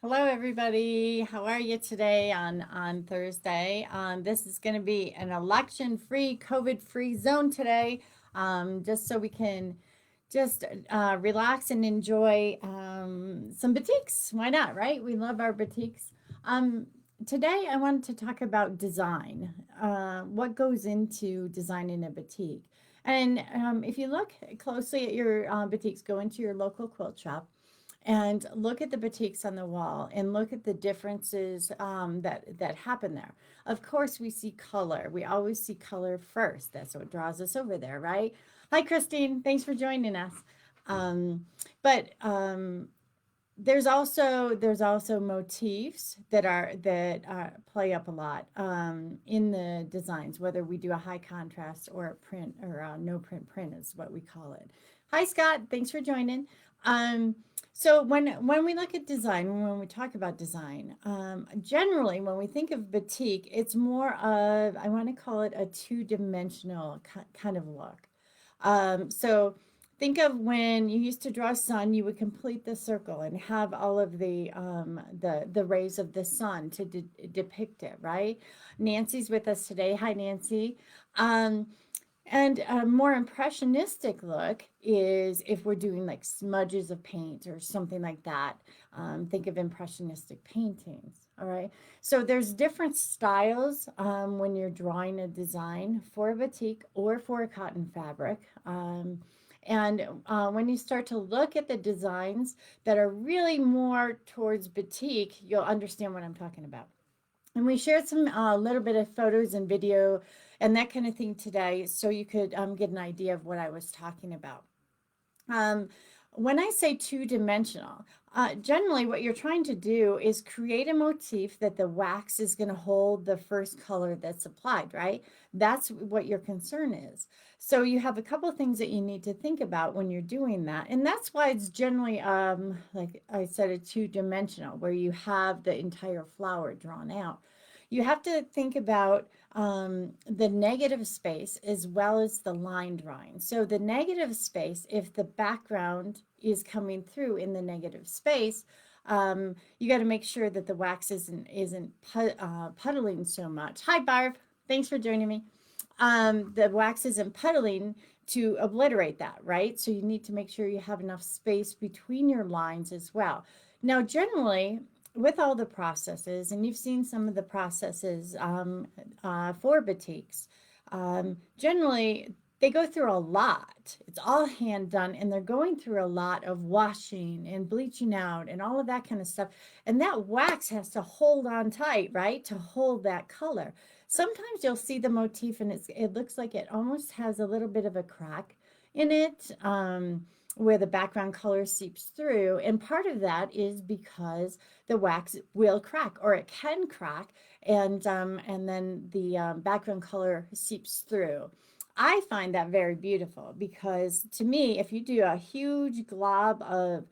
Hello, everybody. How are you today on Thursday? This is going to be an election-free, COVID-free zone today, just so we can just relax and enjoy some batiks. Why not, right? We love our batiks. Um, Today, I wanted to talk about design. What goes into designing a batik? And if you look closely at your batiks, go into your local quilt shop and look at the batiks on the wall and look at the differences that happen there. Of course, we see color. We always see color first. That's what draws us over there, right? Hi, Christine. Thanks for joining us. Um, but there's also motifs that play up a lot in the designs, whether we do a high contrast or a print or a no print is what we call it. Hi, Scott. Thanks for joining. Um, so when we look at design, when we talk about design, generally when we think of batik, it's more of, I want to call it a two-dimensional kind of look. So think of when you used to draw a sun, you would complete the circle and have all of the rays of the sun to depict it, right? Nancy's with us today. Hi, Nancy. Um, and a more impressionistic look is if we're doing like smudges of paint or something like that. Think of impressionistic paintings. All right. So there's different styles when you're drawing a design for a batik or for a cotton fabric. And when you start to look at the designs that are really more towards batik, you'll understand what I'm talking about. And we shared some little bit of photos and video and that kind of thing today, so you could get an idea of what I was talking about. Um, when I say two-dimensional, generally what you're trying to do is create a motif that the wax is going to hold the first color that's applied, right? That's what your concern is. So you have a couple of things that you need to think about when you're doing that. And that's why it's generally, like I said, a two-dimensional, where you have the entire flower drawn out. You have to think about the negative space as well as the line drawing. So the negative space, if the background is coming through in the negative space, you got to make sure that the wax isn't puddling so much. Hi, Barb. Thanks for joining me. The wax isn't puddling to obliterate that, right? So you need to make sure you have enough space between your lines as well. Now, generally, with all the processes, and you've seen some of the processes for batiks, generally they go through a lot. It's all hand done, and they're going through a lot of washing and bleaching out and all of that kind of stuff. And that wax has to hold on tight, right, to hold that color. Sometimes you'll see the motif, and it looks like it almost has a little bit of a crack in it. Where the background color seeps through. And part of that is because the wax will crack, or it can crack, and then the background color seeps through. I find that very beautiful because to me, if you do a huge glob of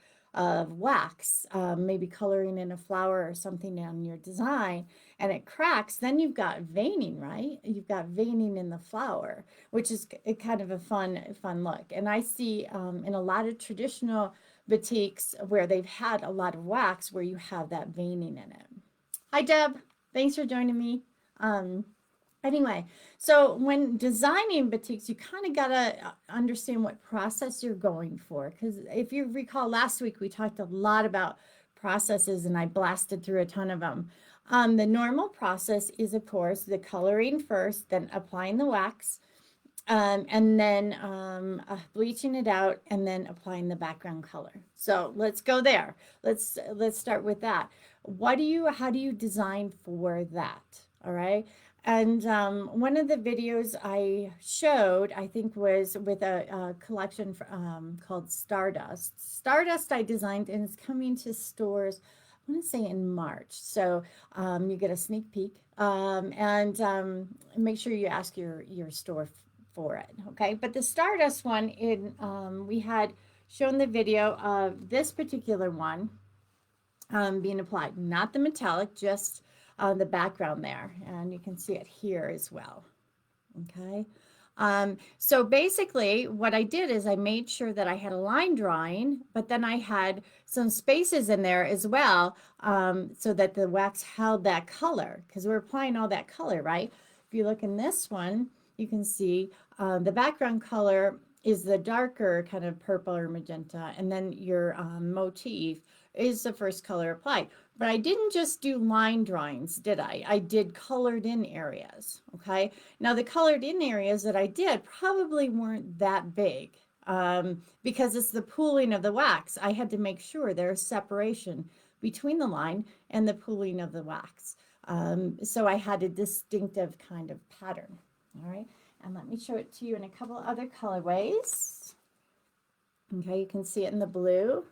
wax, maybe coloring in a flower or something on your design, and it cracks, then you've got veining, right? You've got veining in the flower, which is kind of a fun look. And I see in a lot of traditional batiks where they've had a lot of wax where you have that veining in it. Hi, Deb. Thanks for joining me. Um, Anyway, so when designing batiks, you kind of got to understand what process you're going for. Because if you recall last week, we talked a lot about processes and I blasted through a ton of them. The normal process is, of course, the coloring first, then applying the wax, and then bleaching it out, and then applying the background color. So let's go there. Let's start with that. How do you design for that? All right. And one of the videos I showed, I think, was with a collection called Stardust. Stardust I designed, and it's coming to stores, I want to say in March. So you get a sneak peek, and make sure you ask your store for it. Okay. But the Stardust one, we had shown the video of this particular one being applied, not the metallic, just the background there. And you can see it here as well. Okay. So basically what I did is I made sure that I had a line drawing, but then I had some spaces in there as well, so that the wax held that color, because we're applying all that color, right? If you look in this one, you can see the background color is the darker kind of purple or magenta, and then your motif is the first color applied. But I didn't just do line drawings, did I? I did colored in areas, okay? Now the colored in areas that I did probably weren't that big, because it's the pooling of the wax. I had to make sure there's separation between the line and the pooling of the wax. So I had a distinctive kind of pattern, all right? And let me show it to you in a couple other colorways. Okay, you can see it in the blue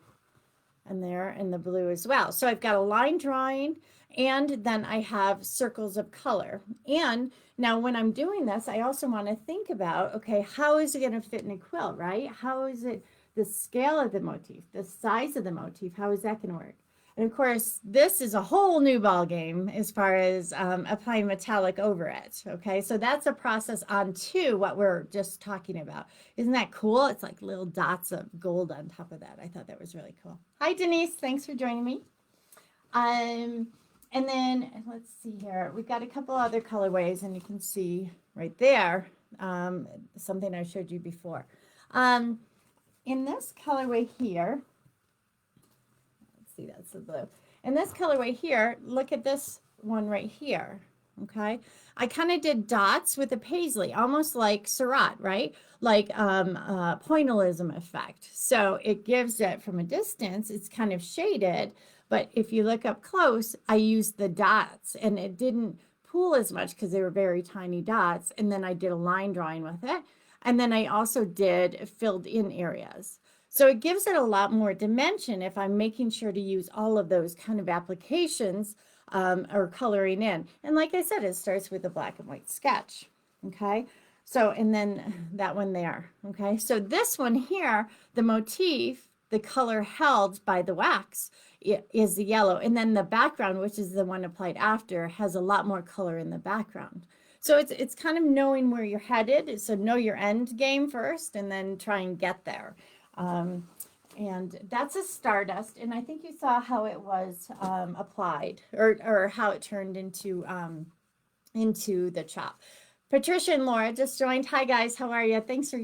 and there in the blue as well. So I've got a line drawing, and then I have circles of color. And now when I'm doing this, I also want to think about, okay, how is it going to fit in a quilt, right? How is it, the scale of the motif, the size of the motif, how is that going to work? And of course, this is a whole new ball game as far as applying metallic over it. Okay, so that's a process onto what we're just talking about. Isn't that cool? It's like little dots of gold on top of that. I thought that was really cool. Hi, Denise. Thanks for joining me. And then let's see here. We've got a couple other colorways, and you can see right there something I showed you before. In this colorway here, see, that's the blue. In this colorway here, look at this one right here, okay? I kind of did dots with a paisley, almost like Surratt, right? Like pointillism effect. So it gives it from a distance, it's kind of shaded, but if you look up close, I used the dots, and it didn't pool as much because they were very tiny dots. And then I did a line drawing with it. And then I also did filled in areas. So it gives it a lot more dimension if I'm making sure to use all of those kind of applications or coloring in. And like I said, it starts with a black and white sketch, okay? So, and then that one there, okay? So this one here, the motif, the color held by the wax is the yellow. And then the background, which is the one applied after, has a lot more color in the background. So it's kind of knowing where you're headed. So know your end game first, and then try and get there. And that's a Stardust, and I think you saw how it was applied, or how it turned into the chop. Patricia and Laura just joined. Hi guys, how are you? Thanks for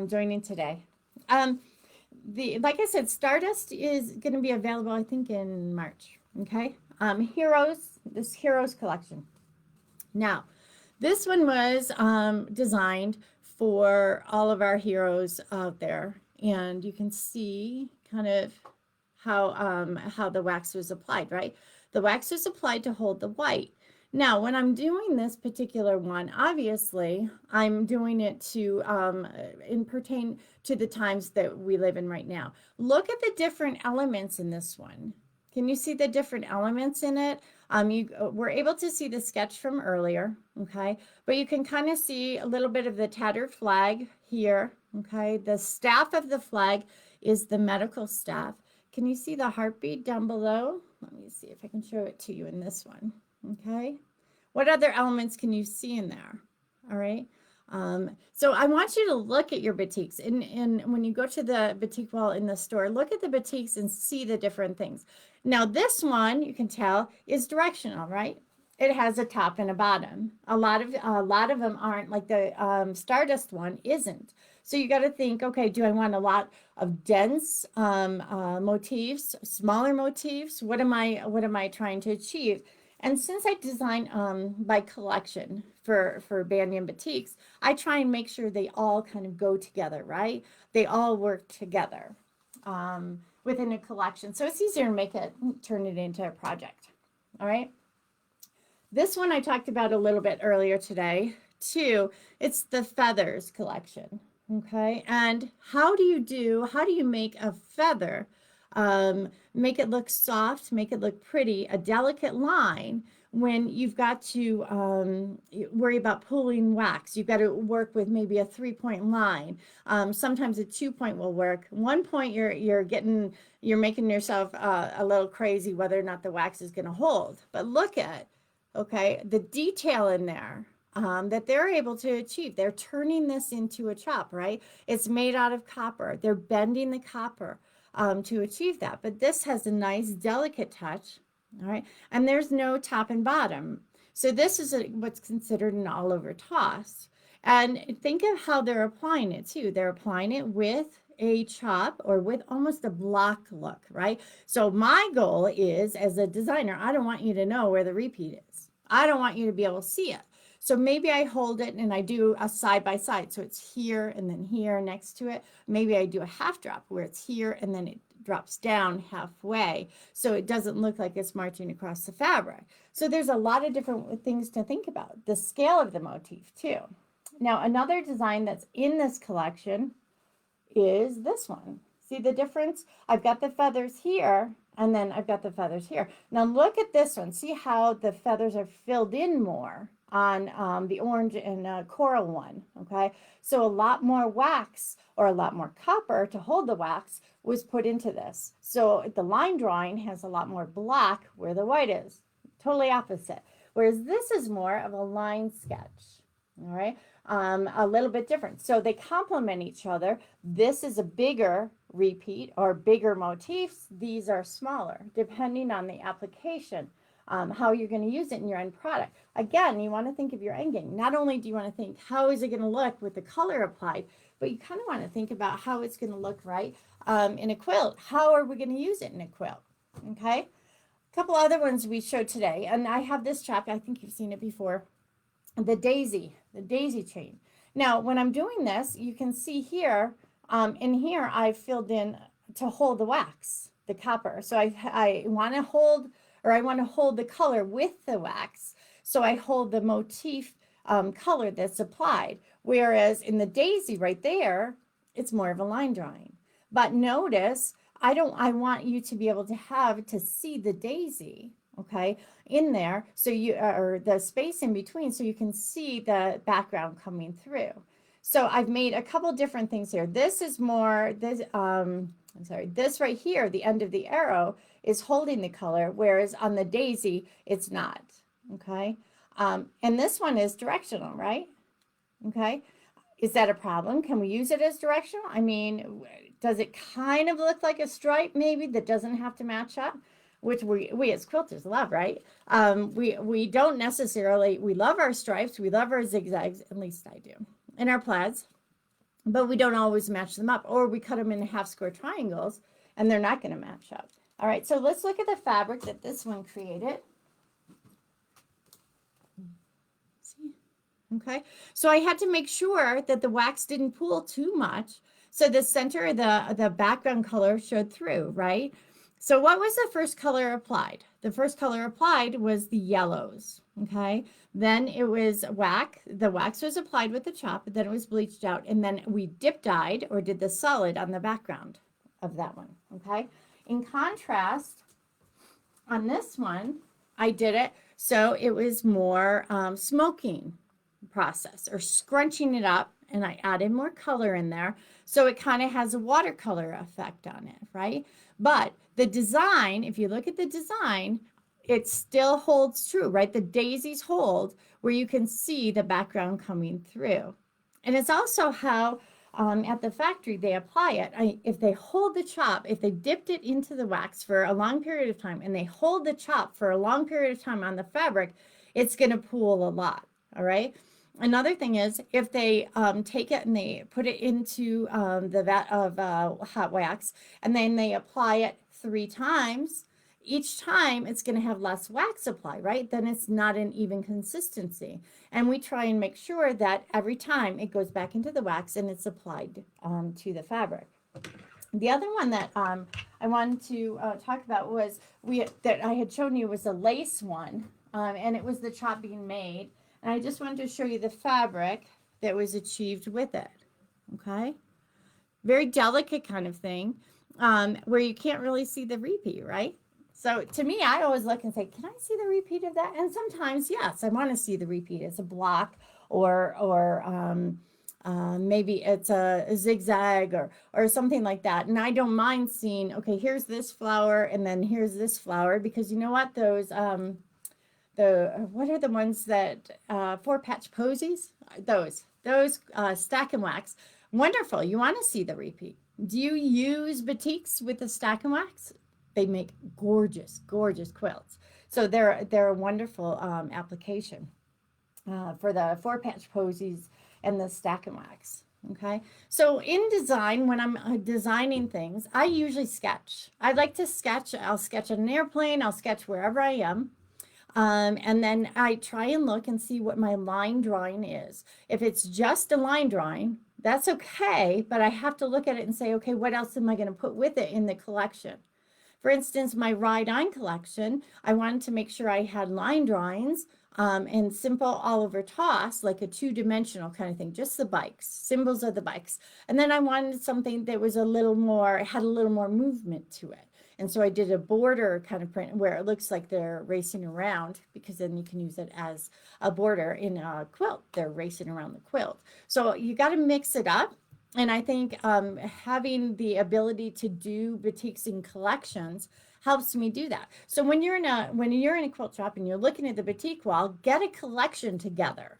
joining today. Like I said, Stardust is going to be available, I think, in March. Okay, this Heroes collection. Now, this one was designed for all of our heroes out there. And you can see kind of how the wax was applied, right? The wax was applied to hold the white. Now, when I'm doing this particular one, obviously, I'm doing it to pertain to the times that we live in right now. Look at the different elements in this one. Can you see the different elements in it? You were able to see the sketch from earlier, okay? But you can kind of see a little bit of the tattered flag here, okay? The staff of the flag is the medical staff. Can you see the heartbeat down below? Let me see if I can show it to you in this one, okay? What other elements can you see in there? All right. So I want you to look at your batiks, and when you go to the batik wall in the store, look at the batiks and see the different things. Now this one, you can tell, is directional, right? It has a top and a bottom. A lot of them aren't, like the Stardust one isn't. So you got to think, okay, do I want a lot of dense motifs, smaller motifs? What am I trying to achieve? And since I design by collection for Banyan Batiks, I try and make sure they all kind of go together, right? They all work together within a collection. So it's easier to turn it into a project, all right? This one I talked about a little bit earlier today, too. It's the feathers collection, okay? And how do you make a feather, make it look soft, make it look pretty, a delicate line, when you've got to worry about pulling wax? You've got to work with maybe a 3-point line. Sometimes a 2-point will work. 1 point, you're making yourself a little crazy whether or not the wax is going to hold. But look at, okay, the detail in there. that they're able to achieve. They're turning this into a chop, right? It's made out of copper. They're bending the copper to achieve that. But this has a nice, delicate touch, all right? And there's no top and bottom. So this is what's considered an all-over toss. And think of how they're applying it too. They're applying it with a chop or with almost a block look, right? So my goal is, as a designer, I don't want you to know where the repeat is. I don't want you to be able to see it. So maybe I hold it and I do a side by side. So it's here and then here next to it. Maybe I do a half drop where it's here and then it drops down halfway. So it doesn't look like it's marching across the fabric. So there's a lot of different things to think about. The scale of the motif too. Now, another design that's in this collection is this one. See the difference? I've got the feathers here, and then I've got the feathers here. Now look at this one. See how the feathers are filled in more on the orange and coral one, okay? So a lot more wax or a lot more copper to hold the wax was put into this. So the line drawing has a lot more black where the white is. Totally opposite. Whereas this is more of a line sketch, all right? A little bit different. So they complement each other. This is a bigger repeat or bigger motifs. These are smaller, depending on the application, how you're going to use it in your end product. Again, you want to think of your end game. Not only do you want to think, how is it going to look with the color applied, but you kind of want to think about how it's going to look right in a quilt. How are we going to use it in a quilt? Okay. A couple other ones we showed today, and I have this chap. I think you've seen it before. The daisy chain. Now, when I'm doing this, you can see here, in here, I've filled in to hold the wax, the copper. So I want to hold, or I want to hold the color with the wax. So I hold the motif color that's applied. Whereas in the daisy right there, it's more of a line drawing. But notice, I want you to be able to see the daisy, okay, in there, so you, or the space in between, so you can see the background coming through. So I've made a couple different things here. This is more, this right here, the end of the arrow is holding the color, whereas on the daisy, it's not, okay? And this one is directional, right? Okay. Is that a problem? Can we use it as directional? I mean, does it kind of look like a stripe maybe that doesn't have to match up? Which we as quilters love, right? We don't necessarily, we love our stripes, we love our zigzags, at least I do, and our plaids, but we don't always match them up, or we cut them into half square triangles and they're not going to match up. All right, so let's look at the fabric that this one created. Okay, so I had to make sure that the wax didn't pool too much, so the center of the background color showed through, right? So what was the first color applied? The first color applied was the yellows, okay? Then it was wax. The wax was applied with the chop, then it was bleached out, and then we dip dyed or did the solid on the background of that one, okay? In contrast, on this one, I did it so it was more smoking process or scrunching it up, and I added more color in there. So it kind of has a watercolor effect on it, right? But the design, if you look at the design, it still holds true, right? The daisies hold where you can see the background coming through. And it's also how at the factory they apply it. If they hold the chop, if they dipped it into the wax for a long period of time and they hold the chop for a long period of time on the fabric, it's going to pool a lot, all right? Another thing is if they take it and they put it into the vat of hot wax and then they apply it 3 times, each time it's going to have less wax supply, right? Then it's not an even consistency. And we try and make sure that every time it goes back into the wax and it's applied to the fabric. The other one that I wanted to talk about was that I had shown you was a lace one, and it was the chop being made. And I just wanted to show you the fabric that was achieved with it, okay? Very delicate kind of thing, where you can't really see the repeat, right? So to me, I always look and say, can I see the repeat of that? And sometimes, yes, I want to see the repeat. It's a block or maybe it's a zigzag or something like that. And I don't mind seeing, okay, here's this flower and then here's this flower, because you know what, what are the ones that, four patch posies? Those stack and wax. Wonderful. You want to see the repeat. Do you use batiks with the stack and wax? They make gorgeous, gorgeous quilts. So they're a wonderful application for the four patch posies and the stack and wax. Okay. So in design, when I'm designing things, I usually sketch. I like to sketch. I'll sketch on an airplane. I'll sketch wherever I am. And then I try and look and see what my line drawing is. If it's just a line drawing, that's okay, but I have to look at it and say, okay, what else am I going to put with it in the collection? For instance, my ride-on collection, I wanted to make sure I had line drawings and simple all over toss, like a two-dimensional kind of thing, just the bikes, symbols of the bikes. And then I wanted something that was a little more, had a little more movement to it. And so I did a border kind of print where it looks like they're racing around, because then you can use it as a border in a quilt. They're racing around the quilt. So you got to mix it up. And I think having the ability to do batiks in collections helps me do that. So when you're in a quilt shop and you're looking at the batik wall, get a collection together.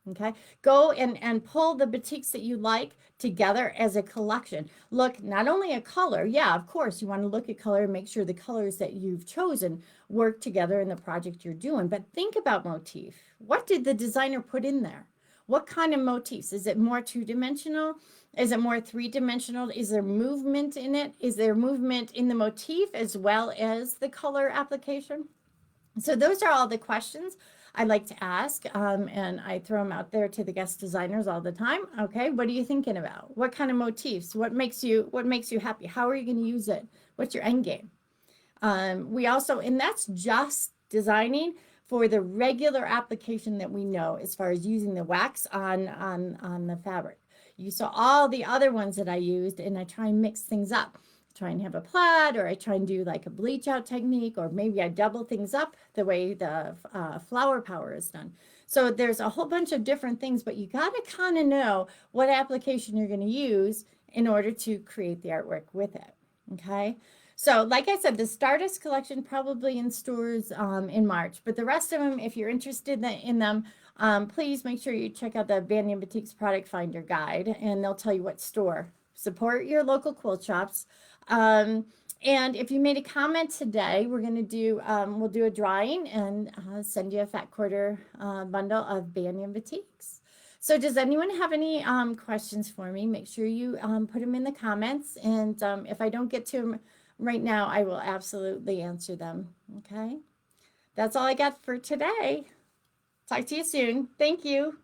Okay, go and pull the batiks that you like together as a collection. Look not only at color, yeah, of course, you want to look at color and make sure the colors that you've chosen work together in the project you're doing. But think about motif. What did the designer put in there? What kind of motifs? Is it more two-dimensional? Is it more three-dimensional? Is there movement in it? Is there movement in the motif as well as the color application? So those are all the questions I like to ask, and I throw them out there to the guest designers all the time. Okay, what are you thinking about? What kind of motifs? What makes you happy? How are you going to use it? What's your end game? We also, and that's just designing for the regular application that we know as far as using the wax on the fabric. You saw all the other ones that I used, and I try and mix things up. Try and have a plaid, or I try and do like a bleach out technique, or maybe I double things up the way the flower power is done. So there's a whole bunch of different things, but you got to kind of know what application you're going to use in order to create the artwork with it. Okay. So like I said, the Stardust collection probably in stores in March, but the rest of them, if you're interested in them, please make sure you check out the Banyan Batiks Product Finder Guide, and they'll tell you what store. Support your local quilt shops. And if you made a comment today, we're going to do, we'll do a drawing and send you a fat quarter bundle of Banyan Batiks. So does anyone have any questions for me? Make sure you put them in the comments. And if I don't get to them right now, I will absolutely answer them. Okay. That's all I got for today. Talk to you soon. Thank you.